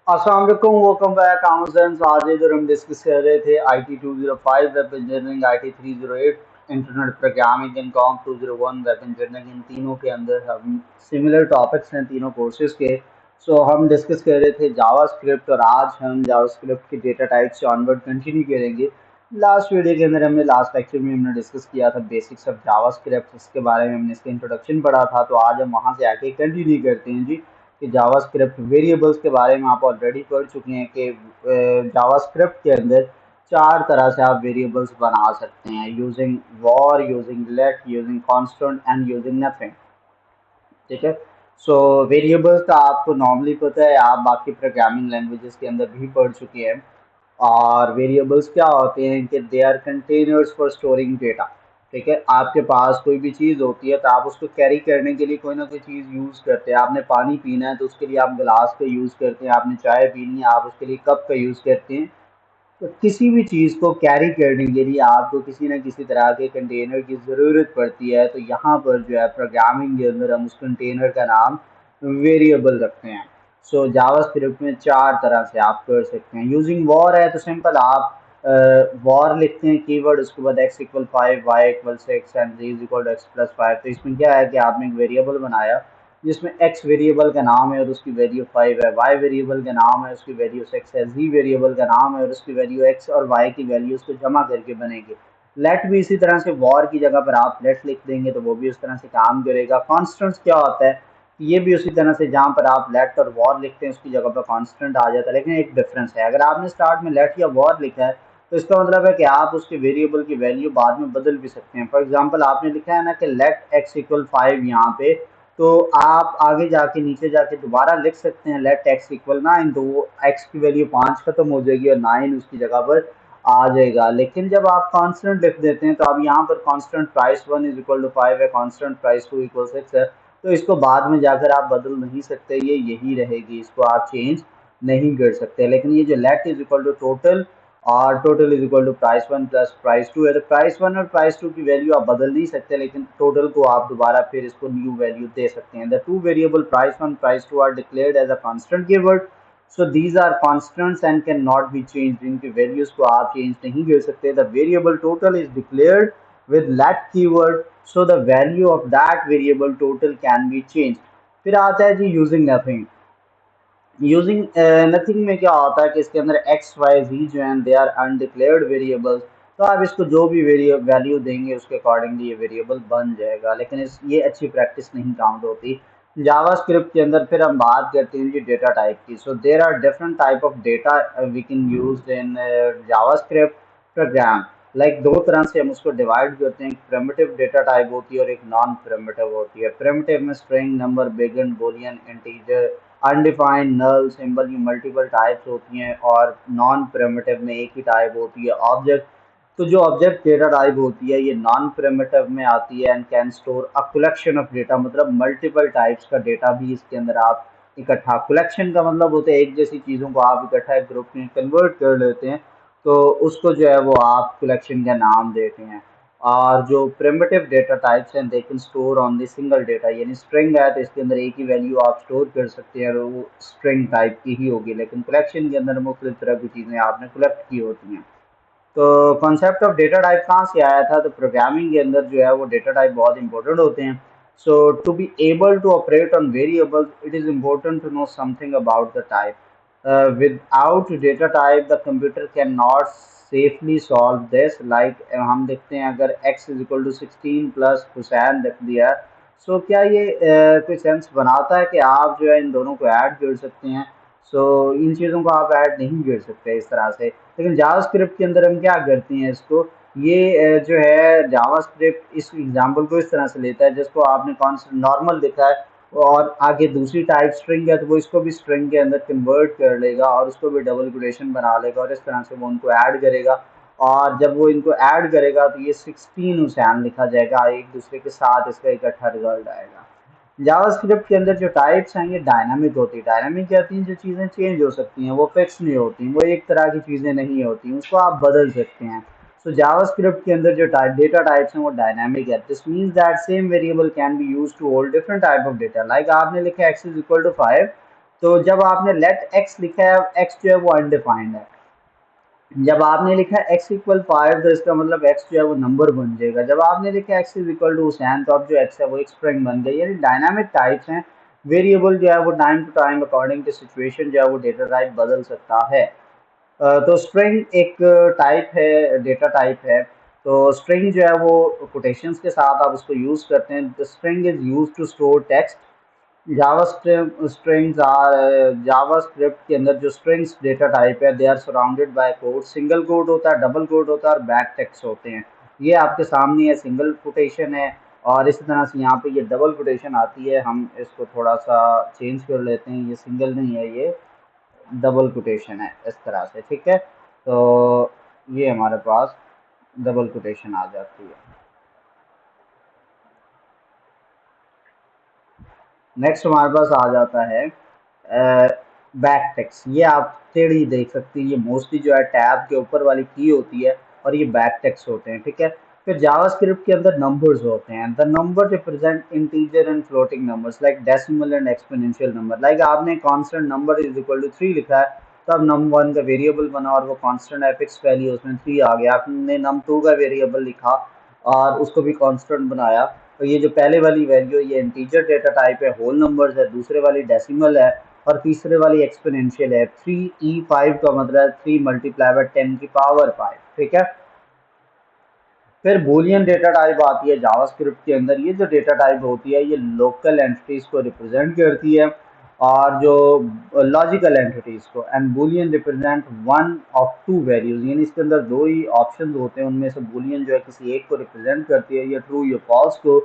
अस्सलाम वालेकुम, welcome back Amazon. आज इधर हम डिस्कस कर रहे थे IT 205 web engineering, IT 308 internet programming and com 201 web engineering. इन तीनों के अंदर हम सिमिलर टॉपिक्स हैं तीनों कोर्सेज के। सो हम डिस्कस कर रहे थे जावास्क्रिप्ट और आज हम जावास्क्रिप्ट के डेटा टाइप्स से ऑनवर्ड कंटिन्यू करेंगे। लास्ट वीडियो के अंदर हमने लास्ट लेक्चर में हमने डिस्कस किया था बेसिक्स ऑफ जावास्क्रिप्ट, इसके बारे में हमने इसका इंट्रोडक्शन पढ़ा था। तो आज हम वहाँ से आके कंटिन्यू करते हैं जी कि जावास्क्रिप्ट वेरिएबल्स के बारे में आप ऑलरेडी पढ़ चुके हैं कि जावास्क्रिप्ट के अंदर चार तरह से आप वेरिएबल्स बना सकते हैं, using var, using let, using constant and using nothing. ठीक है। सो वेरिएबल्स का आपको नॉर्मली पता है, आप बाकी प्रोग्रामिंग लैंग्वेजेस के अंदर भी पढ़ चुके हैं। और वेरिएबल्स क्या होते हैं कि they are containers for storing data. ठीक है, आपके पास कोई भी चीज़ होती है तो आप उसको कैरी करने के लिए कोई ना कोई चीज़ यूज़ करते हैं। आपने पानी पीना है तो उसके लिए आप गिलास का यूज़ करते हैं, आपने चाय पीनी है आप उसके लिए कप का यूज़ करते हैं। तो किसी भी चीज़ को कैरी करने के लिए आपको किसी न किसी तरह के कंटेनर की ज़रूरत पड़ती है। तो यहाँ पर जो है प्रोग्रामिंग के अंदर हम उस कंटेनर का नाम वेरिएबल रखते हैं। सो जावास्क्रिप्ट में चार तरह से आप कर सकते हैं। यूजिंग वॉर है तो सिंपल आप वॉर लिखते हैं कीवर्ड, उसके बाद x equal 5, y equal 6 and z equal x plus 5। तो इसमें क्या है कि आपने एक वेरिएबल बनाया जिसमें x वेरिएबल का नाम है और उसकी वैल्यू 5 है, y वेरिएबल का नाम है उसकी वैल्यू 6 है, z वेरिएबल का नाम है और उसकी वैल्यू x और y की वैल्यू उसको जमा करके बनेगी। लेट भी इसी तरह से, वॉर की जगह पर आप लेट लिख देंगे तो वो भी उस तरह से काम करेगा। कॉन्स्टेंट्स क्या होता है, ये भी उसी तरह से, जहाँ पर आप लेट और वॉर लिखते हैं उसकी जगह पर कांस्टेंट आ जाता है। लेकिन एक डिफरेंस है, अगर आपने स्टार्ट में लेट या वॉर लिखा है तो इसका मतलब है कि आप उसके वेरिएबल की वैल्यू बाद में बदल भी सकते हैं। फॉर एग्जांपल आपने लिखा है ना कि लेट एक्स इक्वल 5 यहाँ पे, तो आप आगे जाके नीचे जाके दोबारा लिख सकते हैं लेट एक्स इक्वल 9, तो वो एक्स की वैल्यू 5 खत्म हो जाएगी और 9 उसकी जगह पर आ जाएगा। लेकिन जब आप कांस्टेंट लिख देते हैं तो अब यहाँ पर constant price 1 is equal to 5 है, कांस्टेंट प्राइस 2 इक्वल 6 है। तो इसको बाद में जाकर आप बदल नहीं सकते, ये यही रहेगी, इसको आप चेंज नहीं कर सकते। लेकिन ये जो let is equal to total और total is equal to price 1 plus price 2 है, तो प्राइस 1 और प्राइस 2 की वैल्यू आप बदल नहीं सकते, लेकिन टोटल को आप दोबारा फिर इसको न्यू वैल्यू दे सकते हैं। The two variable price 1 price 2 are declared as a constant keyword, so these are constants and can not be change. इनकी वैल्यूज को आप चेंज नहीं कर सकते। The variable total is declared with let keyword, so the value of that variable total can be changed। फिर आता है जी using nothing. Using nothing में क्या होता है कि इसके अंदर एक्स वाई जी जो हैं दे आर अनडिक्लेयर्ड वेरिएबल्स। तो आप इसको जो भी वैल्यू देंगे उसके अकॉर्डिंगली ये वेरिएबल बन जाएगा, लेकिन ये अच्छी प्रैक्टिस नहीं काउंट होती। जावास्क्रिप्ट के अंदर फिर हम बात करते हैं जी डेटा टाइप की। So there are different type of data we can use in JavaScript program. Like दो तरह से हम उसको डिवाइड करते हैं, एक प्रिमिटिव डेटा टाइप होती है और एक नॉन प्रिमिटिव होती है। प्रिमिटिव में string, number, bigint, boolean, integer, undefined, null, symbol की मल्टीपल टाइप्स होती हैं। और नॉन प्रिमिटिव में एक ही टाइप होती है, ऑब्जेक्ट। तो जो ऑब्जेक्ट डेटा टाइप होती है ये नॉन प्रिमिटिव में आती है and can store a collection of data, मतलब मल्टीपल टाइप्स का डेटा भी इसके अंदर आप इकट्ठा, कलेक्शन का मतलब होता है एक जैसी चीज़ों को आप इकट्ठा एक ग्रुप में कन्वर्ट कर लेते हैं, तो उसको जो है वो आप कलेक्शन का नाम देते हैं। और जो प्रिमिटिव डेटा टाइप्स हैं they can store on the single data, यानी स्ट्रिंग है तो इसके अंदर एक ही वैल्यू आप स्टोर कर सकते हैं और वो स्ट्रिंग टाइप की ही होगी। लेकिन कलेक्शन के अंदर मुख्तलिफ तरह की चीज़ें आपने कलेक्ट की होती हैं। तो कॉन्सेप्ट ऑफ डेटा टाइप कहाँ से आया था, तो प्रोग्रामिंग के अंदर जो है वो डेटा टाइप बहुत इंपॉर्टेंट होते हैं। So to be able to operate on variables it is important to know something about the type. Without data type the computer can not safely solve this. Like हम देखते हैं अगर x is equal to 16 plus Hussain रख दिया, सो क्या ये कोई sense बनाता है कि आप जो है इन दोनों को ऐड कर सकते हैं। सो इन चीज़ों को आप ऐड नहीं कर सकते इस तरह से। लेकिन जावास्क्रिप्ट के अंदर हम क्या करते हैं, इसको ये जो है जावास्क्रिप्ट इस एग्जांपल को इस तरह से लेता है, जिसको आपने कौन सा नॉर्मल लिखा है और आगे दूसरी टाइप स्ट्रिंग है तो वो इसको भी स्ट्रिंग के अंदर कन्वर्ट कर लेगा और उसको भी डबल कोटेशन बना लेगा और इस तरह से वो उनको ऐड करेगा। और जब वो इनको ऐड करेगा तो ये 16 हुसैन लिखा जाएगा, एक दूसरे के साथ इसका इकट्ठा रिजल्ट आएगा। जावास्क्रिप्ट के अंदर जो टाइप्स हैं ये डायनामिक होती है। डायनामिक कहती हैं जो चीज़ें चेंज हो सकती हैं, वो फिक्स नहीं होती, वो एक तरह की चीज़ें नहीं होती, उसको आप बदल सकते हैं। सो जावास्क्रिप्ट के अंदर जो डेटा टाइप्स हैं वो डायनामिक है। This means that same variable can be use to hold different type of data. Like आपने लिखा एक्स इज इक्वल टू 5, तो जब आपने लेट एक्स लिखा है, एक्स जो है वो अनडिफाइंड है। जब आपने लिखा है x इक्वल 5 तो इसका मतलब x जो है वो नंबर बन जाएगा। जब आपने लिखा है x is equal to Hussain तो अब जो x है वो एक स्ट्रिंग बन गई। यानी डायनामिक टाइप्स हैं, वेरिएबल जो है वो time to time according to situation जो है वो डेटा टाइप बदल सकता है। तो स्ट्रिंग एक टाइप है, डेटा टाइप है। तो स्ट्रिंग जो है वो कोटेशंस के साथ आप उसको यूज़ करते हैं। The string is use to store text. JavaScript के अंदर जो स्ट्रिंग्स डेटा टाइप है, they are surrounded by quote. Single quote होता है, डबल कोड होता है और बैक टेक्स्ट होते हैं। ये आपके सामने है, सिंगल कोटेशन है। और इसी तरह से यहाँ पे ये डबल कोटेशन आती है। हम इसको थोड़ा सा चेंज कर लेते हैं, ये सिंगल नहीं है, ये डबल कोटेशन है इस तरह से, ठीक है। तो ये हमारे पास डबल कोटेशन आ जाती है। नेक्स्ट हमारे पास आ जाता है बैक टेक्स्ट। ये आप टेढ़ी देख सकते हैं, ये मोस्टली जो है टैब के ऊपर वाली की होती है और ये बैक टेक्स्ट होते हैं, ठीक है। फिर जावास्क्रिप्ट के अंदर नंबर्स होते हैं। The number represent integer and floating numbers like decimal and exponential number. Like आपने constant number is equal to 3 लिखा है, तब num1 का वेरिएबल बना और वो कांस्टेंट है, फिक्स वैल्यू उसमें 3 आ गया। आपने num2 का वेरिएबल लिखा और उसको भी कांस्टेंट बनाया। तो ये जो पहले वाली वैल्यू ये इंटीजर डेटा टाइप है, होल नंबर्स है, दूसरे वाली डेसिमल है और तीसरे वाली एक्सपोनेंशियल है। 3e5 का मतलब 3 मल्टीप्लाई बाय 10 की पावर 5, ठीक है। फिर बूलियन डेटा टाइप आती है जावास्क्रिप्ट के अंदर। ये जो डेटा टाइप होती है ये लोकल एंटिटीज को रिप्रेजेंट करती है और जो लॉजिकल एंटिटीज को। And Boolean represent one of to values, यानी इसके अंदर दो ही ऑप्शन होते हैं, उनमें से बूलियन जो है किसी एक को रिप्रेजेंट करती है, या ट्रू या फॉल्स को।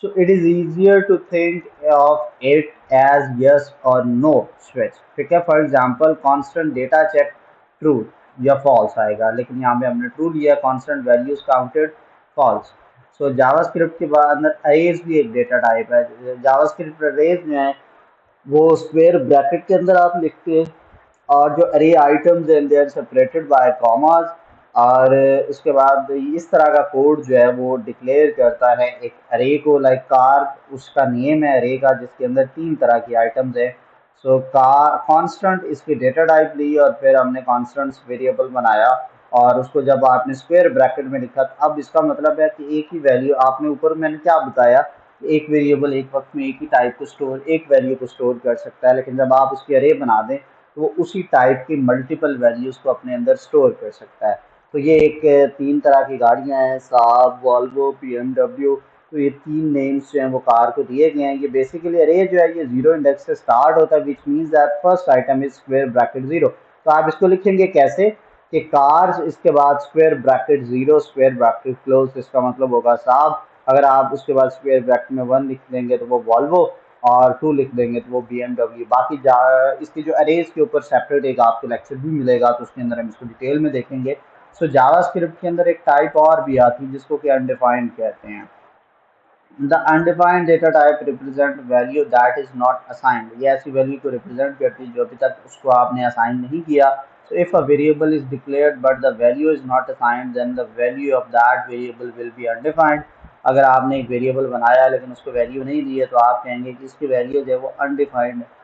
So it is easier to think of it as yes और नो स्विच, ठीक है। For example constant data check true या फॉल्स आएगा, लेकिन यहाँ पे हमने ट्रू लिया। Constant values counted false. So JavaScript के बाद अंदर अरेज भी एक डेटा टाइप है। जावास्क्रिप्ट अरेज में है वो स्क्वायर ब्रैकेट के अंदर आप लिखते हैं और जो अरे आइटम्स हैं they are separated by commas. और उसके बाद इस तरह का कोड जो है वो डिक्लेयर करता है एक अरे को। लाइक कार उसका नेम है अरे का, जिसके अंदर 3 तरह की आइटम्स है। सो कार कांस्टेंट इसकी डेटा टाइप ली और फिर हमने कांस्टेंट्स वेरिएबल बनाया और उसको जब आपने स्क्वायर ब्रैकेट में लिखा, अब इसका मतलब है कि एक ही वैल्यू आपने ऊपर मैंने क्या बताया, एक वेरिएबल एक वक्त में एक ही टाइप को स्टोर, एक वैल्यू को स्टोर कर सकता है। लेकिन जब आप उसकी अरे बना दें तो वो उसी टाइप की मल्टीपल वैल्यूज़ को अपने अंदर स्टोर कर सकता है। तो ये एक 3 तरह की गाड़ियां हैं, साब, वॉल्वो, BMW। तो ये 3 नेम्स जो हैं वो कार को दिए गए हैं। ये बेसिकली अरे जो है ये 0 इंडेक्स से स्टार्ट होता है, which means that first item is square bracket 0। तो आप इसको लिखेंगे कैसे कि कार्स, इसके बाद square bracket 0 square bracket close, इसका मतलब होगा साब। अगर आप उसके बाद स्क्वायर ब्रैकेट में 1 लिख देंगे तो वो वॉल्वो और 2 लिख देंगे तो वो BMW। बाकी इसकी जो अरेज के ऊपर सेपरेट एक आपको लेक्चर भी मिलेगा तो उसके अंदर हम इसको डिटेल में देखेंगे। सो जावास्क्रिप्ट के अंदर एक टाइप और भी आती है जिसको कि अनडिफाइंड कहते हैं। The undefined data type represent value that is not assigned. ये ऐसी वैल्यू को रिप्रेजेंट करती है जो अभी तक उसको आपने असाइन नहीं किया। So if a variable is declared but the value is not assigned then the value of that variable will be undefined. अगर आपने एक वेरिएबल बनाया लेकिन उसको वैल्यू नहीं दी है तो आप कहेंगे कि इसकी वैल्यू जो है वो अनडिफाइंड है।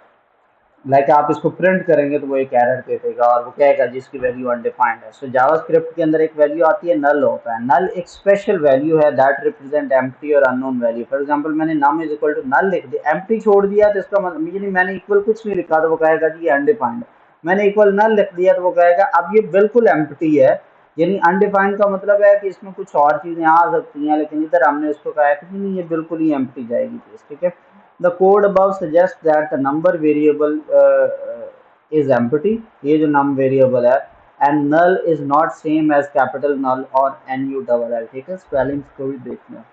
लाइक आप इसको प्रिंट करेंगे तो वो एक एरर दे देगा और वो कहेगा जिसकी वैल्यू अनडिफाइंड है। सो जावास्क्रिप्ट के अंदर एक वैल्यू आती है नल होता है। नल एक स्पेशल वैल्यू है दैट रिप्रेजेंट एम्प्टी और अननोन वैल्यू। फॉर एग्जांपल मैंने num is equal to null लिख दिया, एम्प्टी छोड़ दिया तो इसका मतलब यानी मैंने इक्वल कुछ नहीं लिखा तो वो कहेगा कि ये अनडिफाइंड है। मैंने इक्वल नल लिख दिया तो वो कहेगा अब ये बिल्कुल एम्प्टी है। यानी अनडिफाइंड का मतलब है कि इसमें कुछ और चीजें आ सकती हैं, लेकिन इधर हमने उसको कहा कि नहीं ये बिल्कुल ही एम्प्टी जाएगी चीज, ठीक है। The code above suggests that the number variable is empty, ये जो num variable है, and null is not same as capital null और nu double l, ठीक है। स्पेलिंग्स को भी देखना।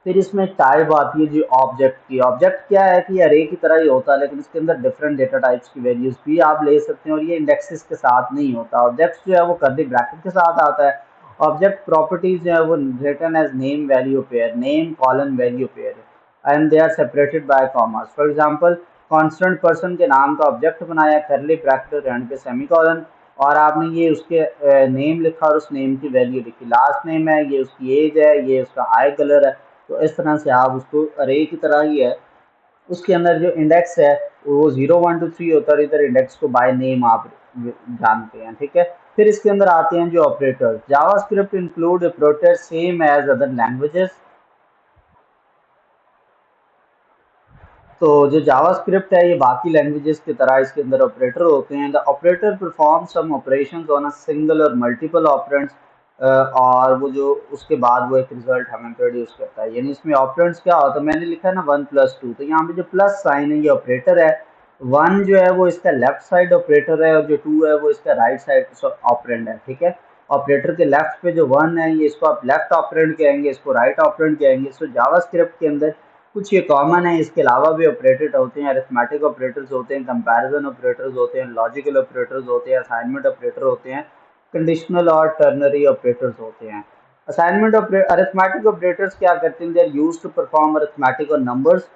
फिर इसमें टाइप आती है जी ऑब्जेक्ट की। ऑब्जेक्ट क्या है कि अरे की तरह ही होता है लेकिन इसके अंदर डिफरेंट डेटा टाइप्स की वैल्यूज भी आप ले सकते हैं और ये इंडेक्सेस के साथ नहीं होता। ऑब्जेक्ट जो है वो कर्ली ब्रैकेट के साथ आता है। ऑब्जेक्ट प्रॉपर्टीज जो है वो written as name value pair, name colon value pair, and they are separated by commas. For example constant person के नाम का ऑब्जेक्ट बनाया, कर्ली ब्रैकेट एंड पे सेमीकोलन, और आपने ये उसके नेम लिखा और उस नेम की वैल्यू लिखी। लास्ट नेम है, ये उसकी एज है, ये उसका आई कलर है। तो इस तरह से आप उसको अरे की तरह ही है उसके अंदर जो इंडेक्स है वो 0 1 2 3 होता है, इधर इंडेक्स को बाय नेम आप जानते हैं, ठीक है। फिर इसके अंदर आते हैं जो operators. JavaScript include operator same as other languages. तो जो जावास्क्रिप्ट है ये बाकी लैंग्वेजेस की तरह इसके अंदर ऑपरेटर होते हैं। The operator perform some operations on a single और मल्टीपल ऑपरेंड्स, और वो जो उसके बाद वो एक रिजल्ट हमें प्रोड्यूस करता है। यानी इसमें ऑपरेंड्स क्या होता है, मैंने लिखा है ना 1 + 2, तो यहाँ पे जो प्लस साइन है ये ऑपरेटर है। 1 जो है वो इसका लेफ्ट साइड ऑपरेटर है और जो 2 है वो इसका राइट साइड ऑपरेंड है, ठीक है। ऑपरेटर के लेफ्ट पे जो 1 है ये इसको आप लेफ्ट ऑपरेंड कहेंगे, इसको राइट ऑपरेंड कहेंगे। सो जावास्क्रिप्ट के अंदर कुछ ये कॉमन है, इसके अलावा भी ऑपरेटर होते हैं, अरिथमेटिक ऑपरेटर्स होते हैं, कंपैरिजन ऑपरेटर्स होते हैं, लॉजिकल ऑपरेटर्स होते हैं, असाइनमेंट ऑपरेटर होते हैं, कंडीशनल और टर्नरी ऑपरेटर्स होते हैं। असाइनमेंट अरिथमेटिक ऑपरेटर्स क्या करते हैं, they are used to perform arithmetic और नंबर्स।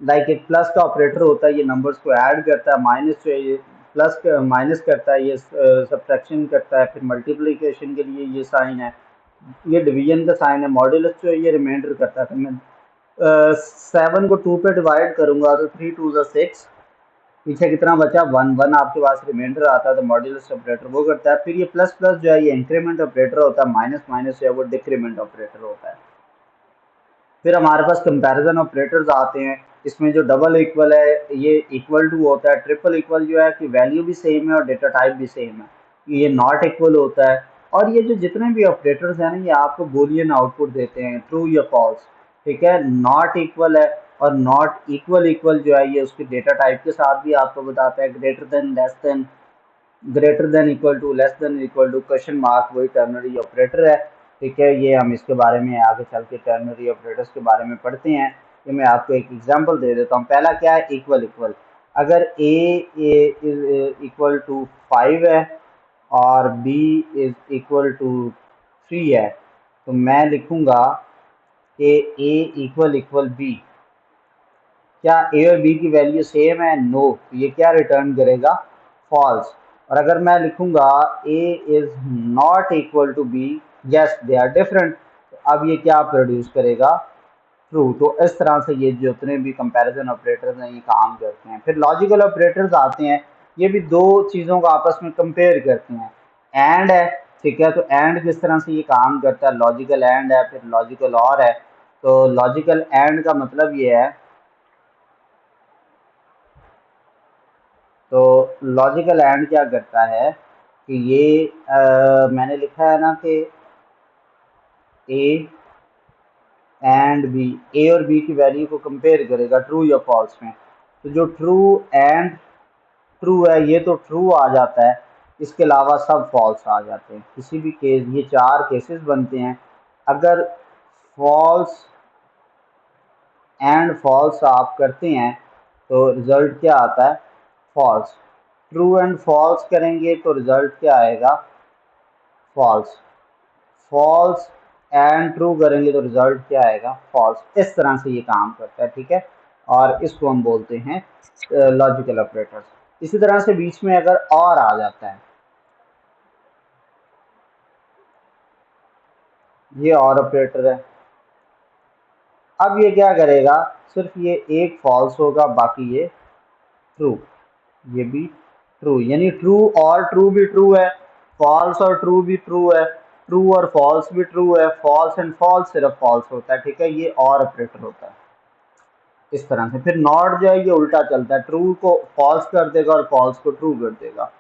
लाइक एक प्लस का ऑपरेटर होता है, ये नंबर्स को ऐड करता है, माइनस जो है ये प्लस माइनस करता है, ये सब्ट्रैक्शन करता है। फिर मल्टीप्लिकेशन के लिए ये साइन है, ये डिवीजन का साइन है। मॉड्यूलस जो है ये रिमाइंडर करता है। मैं 7 को 2 पे डिवाइड करूंगा तो 3 2 6, पीछे कितना बचा 1 1, आपके पास रिमाइंडर आता है तो मॉड्यूलस ऑपरेटर वो करता है। फिर ये प्लस प्लस जो है ये इंक्रीमेंट ऑपरेटर होता है, माइनस माइनस जो है वो डिक्रीमेंट ऑपरेटर होता है। फिर हमारे पास कंपैरिजन ऑपरेटर्स आते हैं। इसमें जो डबल इक्वल है ये इक्वल टू होता है, ट्रिपल इक्वल जो है कि वैल्यू भी सेम है और डेटा टाइप भी सेम है, ये नॉट इक्वल होता है। और ये जो जितने भी ऑपरेटर्स हैं ना ये आपको बूलियन आउटपुट देते हैं, ट्रू या फॉल्स, ठीक है। नॉट इक्वल है और नॉट इक्वल इक्वल जो है ये उसके डेटा टाइप के साथ भी आपको बताता है। Greater than, less than, greater than equal to, less than equal to, question mark वही टर्नरी ऑपरेटर है, ठीक है। ये हम इसके बारे में आगे चल के टर्नरी ऑपरेटर्स के बारे में पढ़ते हैं। ये मैं आपको एक एग्जांपल दे देता हूँ। पहला क्या है, इक्वल इक्वल। अगर ए इज इक्वल टू 5 है और बी इज इक्वल टू 3 है, तो मैं लिखूंगा कि ए इक्वल इक्वल बी। क्या ए और बी की वैल्यू सेम है? नो। तो ये क्या रिटर्न करेगा? फॉल्स। और अगर मैं लिखूंगा A is not equal to B, yes they are different, तो अब ये क्या प्रोड्यूस करेगा? ट्रू। तो इस तरह से ये जितने भी कंपैरिजन ऑपरेटर्स हैं ये काम करते हैं। फिर लॉजिकल ऑपरेटर्स आते हैं, ये भी दो चीज़ों को आपस में कंपेयर करते हैं। एंड है, ठीक है। तो एंड किस तरह से ये काम करता है, लॉजिकल एंड है, फिर लॉजिकल और है। तो लॉजिकल एंड का मतलब ये है, तो लॉजिकल एंड क्या करता है कि ये मैंने लिखा है ना कि ए एंड बी, ए और बी की वैल्यू को कंपेयर करेगा ट्रू या फॉल्स में। तो जो ट्रू एंड ट्रू है ये तो ट्रू आ जाता है, इसके अलावा सब फॉल्स आ जाते हैं। किसी भी केस, ये 4 केसेस बनते हैं। अगर फॉल्स एंड फॉल्स आप करते हैं तो रिजल्ट क्या आता है? फॉल्स। ट्रू एंड फॉल्स करेंगे तो रिजल्ट क्या आएगा? फॉल्स। फॉल्स एंड ट्रू करेंगे तो रिजल्ट क्या आएगा? फॉल्स। इस तरह से ये काम करता है, ठीक है। और इसको हम बोलते हैं लॉजिकल ऑपरेटर्स। इसी तरह से बीच में अगर और आ जाता है, ये और ऑपरेटर है। अब ये क्या करेगा, सिर्फ ये एक फॉल्स होगा, बाकी ये ट्रू, ये भी ट्रू। यानी ट्रू और ट्रू भी ट्रू है, फॉल्स और ट्रू भी ट्रू है, ट्रू और फॉल्स भी ट्रू है, फॉल्स एंड फॉल्स सिर्फ फॉल्स होता है, ठीक है। ये और ऑपरेटर होता है इस तरह से। फिर नॉट जो है ये उल्टा चलता है, ट्रू को फॉल्स कर देगा और फॉल्स को ट्रू कर देगा।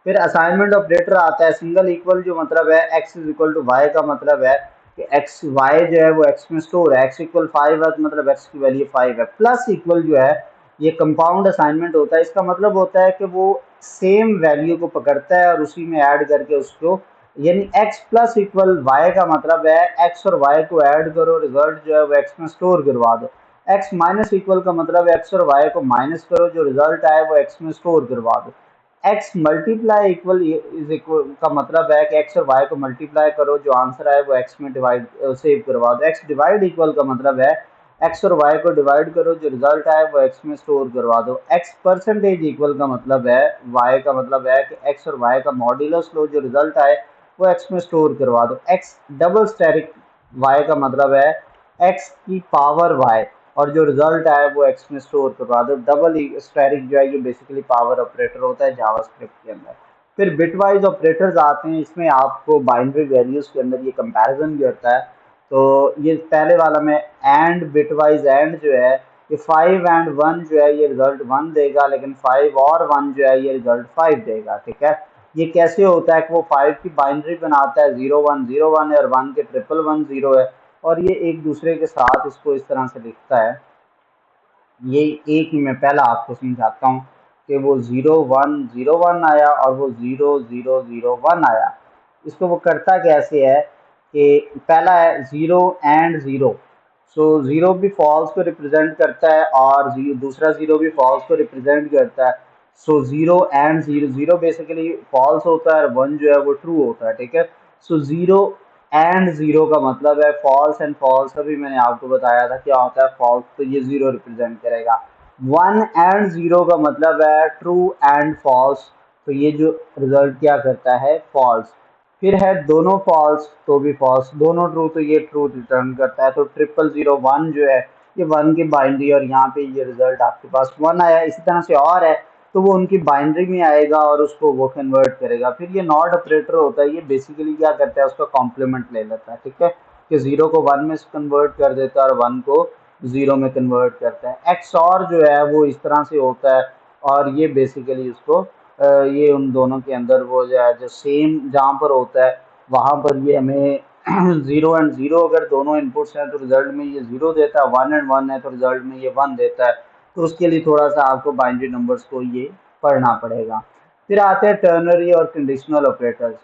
फिर असाइनमेंट ऑपरेटर आता है। सिंगल इक्वल जो मतलब है x is equal to y का मतलब है कि एक्स वाई जो है वो एक्स में स्टोर है। एक्स इक्वल 5 है तो मतलब एक्स की वैल्यू 5 है। प्लस इक्वल जो है ये कंपाउंड असाइनमेंट होता है। इसका मतलब होता है कि वो सेम वैल्यू को पकड़ता है और उसी में ऐड करके उसको, यानी एक्स प्लस इक्वल वाई का मतलब है एक्स और वाई को ऐड करो, रिजल्ट जो है वो एक्स में स्टोर करवा दो। एक्स माइनस इक्वल का मतलब एक्स और वाई को माइनस करो, जो रिजल्ट आए वो एक्स में स्टोर करवा दो। X multiply equal is equal का मतलब है कि एक्स और वाई को मल्टीप्लाई करो, जो आंसर आए वो एक्स में डिवाइड सेव करवा दो। एक्स डिवाइड इक्वल का मतलब है एक्स और वाई को डिवाइड करो, जो रिजल्ट आए वो एक्स में स्टोर करवा दो। एक्स परसेंटेज इक्वल का मतलब है, वाई का मतलब है कि एक्स और वाई का मॉड्यूलस लो, जो रिजल्ट आए वो एक्स में स्टोर करवा दो। एक्स डबल स्टेरिक वाई का मतलब है एक्स की पावर वाई, और जो रिजल्ट है वो एक्स में स्टोर करवा दो। डबल स्टैटिक जो है ये बेसिकली पावर ऑपरेटर होता है जावास्क्रिप्ट के अंदर। फिर बिटवाइज ऑपरेटर्स आते हैं, इसमें आपको बाइनरी वैल्यूज के अंदर ये कंपैरिजन भी होता है। तो ये पहले वाला में एंड बिटवाइज एंड जो है ये 5 एंड 1 जो है ये रिजल्ट 1 देगा, लेकिन 5 और 1 जो है ये रिजल्ट 5 देगा। ठीक है, ये कैसे होता है कि वो 5 की बाइनरी बनाता है 0 1 0 1 है और 1 के 1 1 1 0 है, और ये एक दूसरे के साथ इसको इस तरह से लिखता है। ये एक ही मैं पहला आपको समझाता हूँ कि वो 0 1 0 1 आया और वो 0 0 0 1 आया। इसको वो करता कैसे है कि पहला है 0 एंड 0। सो 0 भी फॉल्स को रिप्रेजेंट करता है और दूसरा 0 भी फॉल्स को रिप्रेजेंट करता है। सो 0 एंड 0, 0 बेसिकली फॉल्स होता है और 1 जो है वो ट्रू होता है। ठीक है, सो 0 एंड 0 का मतलब है फॉल्स एंड फॉल्स। अभी मैंने आपको बताया था क्या होता है फॉल्स, तो ये 0 रिप्रेजेंट करेगा। 1 एंड 0 का मतलब है ट्रू एंड फॉल्स, तो ये जो रिजल्ट क्या करता है फॉल्स। फिर है दोनों फॉल्स तो भी फॉल्स, दोनों ट्रू तो ये ट्रू रिटर्न करता है। तो 0 0 0 1 जो है ये 1 की बाइनरी और यहाँ पे ये रिजल्ट आपके पास 1 आया। इसी तरह से और है तो वो उनकी बाइनरी में आएगा और उसको वो कन्वर्ट करेगा। फिर ये नॉट ऑपरेटर होता है, ये बेसिकली क्या करता है उसका कॉम्प्लीमेंट ले लेता है। ठीक है, कि 0 को 1 में कन्वर्ट कर देता है और 1 को 0 में कन्वर्ट करता है। एक्स और जो है वो इस तरह से होता है और ये बेसिकली उसको ये उन दोनों के अंदर वो जो है जो सेम जहाँ पर होता है वहाँ पर ये हमें 0 एंड 0 अगर दोनों इनपुट्स हैं तो रिजल्ट में ये 0 देता है, 1 एंड 1 है तो रिजल्ट में ये 1 देता है। तो उसके लिए थोड़ा सा आपको बाइनरी नंबर्स को ये पढ़ना पड़ेगा। फिर आते हैं टर्नरी और कंडीशनल ऑपरेटर्स।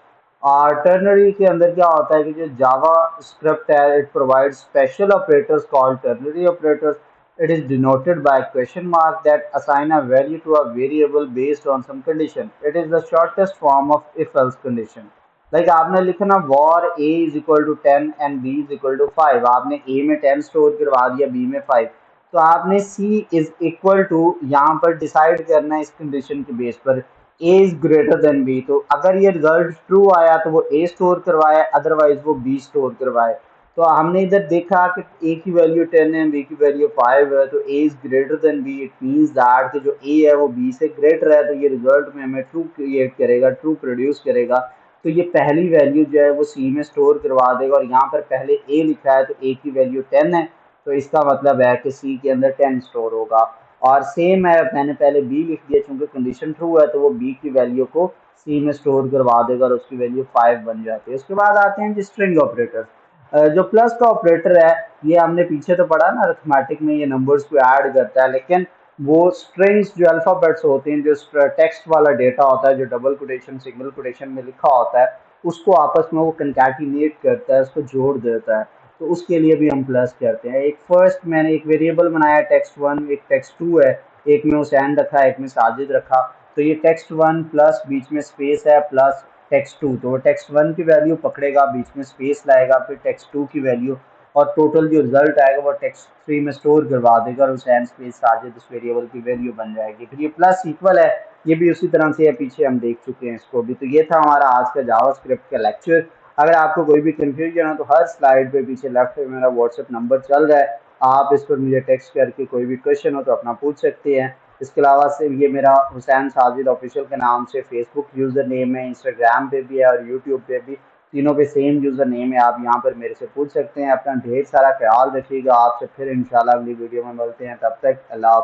और टर्नरी के अंदर क्या होता है कि जो जावा स्क्रिप्ट है it provide special operators called ternary operators. It is denoted by a question mark that assign a value to a variable based on some condition. It is the shortest form of if-else condition. Like आपने लिखा ना war a is equal to 10 and b is equal to 5, आपने a में 10 store करवा दिया b में 5, तो आपने c इज इक्वल टू यहाँ पर डिसाइड करना है इस कंडीशन के बेस पर a is greater than b। तो अगर ये रिजल्ट ट्रू आया तो वो a स्टोर करवाए, अदरवाइज वो b स्टोर करवाए। तो हमने इधर देखा कि a की वैल्यू 10 है, b की वैल्यू 5 है, तो a is greater than b। It means that कि जो a है वो b से ग्रेटर है, तो ये रिजल्ट में हमें ट्रू क्रिएट करेगा, ट्रू प्रोड्यूस करेगा। तो ये पहली वैल्यू जो है वो c में स्टोर करवा देगा और यहाँ पर पहले a लिखा है तो a की वैल्यू 10 है, तो इसका मतलब है कि c के अंदर 10 स्टोर होगा। और सेम है, मैंने पहले b लिख दिया चूंकि कंडीशन ट्रू है तो वो b की वैल्यू को c में स्टोर करवा देगा और उसकी वैल्यू 5 बन जाती है। उसके बाद आते हैं जी स्ट्रिंग ऑपरेटर। जो प्लस का ऑपरेटर है ये हमने पीछे तो पढ़ा ना अरिथमेटिक में, ये नंबर्स को ऐड करता है, लेकिन वो स्ट्रिंग्स जो अल्फाबेट्स होते हैं, जो टेक्स्ट वाला डेटा होता है जो डबल कोटेशन सिंगल कोटेशन में लिखा होता है, उसको आपस में वो कंकैटिनेट करता है, उसको जोड़ देता है। तो उसके लिए भी हम प्लस करते हैं। एक फर्स्ट मैंने एक वेरिएबल बनाया text1, एक text2 है, एक में हुसैन रखा, एक में साजिद रखा। तो ये text1 प्लस बीच में स्पेस है प्लस text2, तो वो text1 की वैल्यू पकड़ेगा, बीच में स्पेस लाएगा, फिर text2 की वैल्यू, और टोटल जो रिजल्ट आएगा वो text3 में स्टोर करवा देगा और हुसैन स्पेस साजिद इस वेरिएबल की वैल्यू बन जाएगी। फिर ये प्लस इक्वल है, ये भी उसी तरह से है, पीछे हम देख चुके हैं इसको भी। तो ये था हमारा आज का जावास्क्रिप्ट का लेक्चर। अगर आपको कोई भी कंफ्यूजन हो तो हर स्लाइड पे पीछे लेफ्ट पे मेरा व्हाट्सएप नंबर चल रहा है, आप इस पर मुझे टेक्स्ट करके कोई भी क्वेश्चन हो तो अपना पूछ सकते हैं। इसके अलावा से ये मेरा हुसैन साजिद ऑफिशियल के नाम से फेसबुक यूज़र नेम है, इंस्टाग्राम पे भी है और यूट्यूब पे भी, तीनों पे सेम यूज़र नेम है। आप यहाँ पर मेरे से पूछ सकते हैं। अपना ढेर सारा ख्याल रखिएगा, आपसे फिर इंशाल्लाह अगली वीडियो में मिलते हैं, तब तक अल्लाह।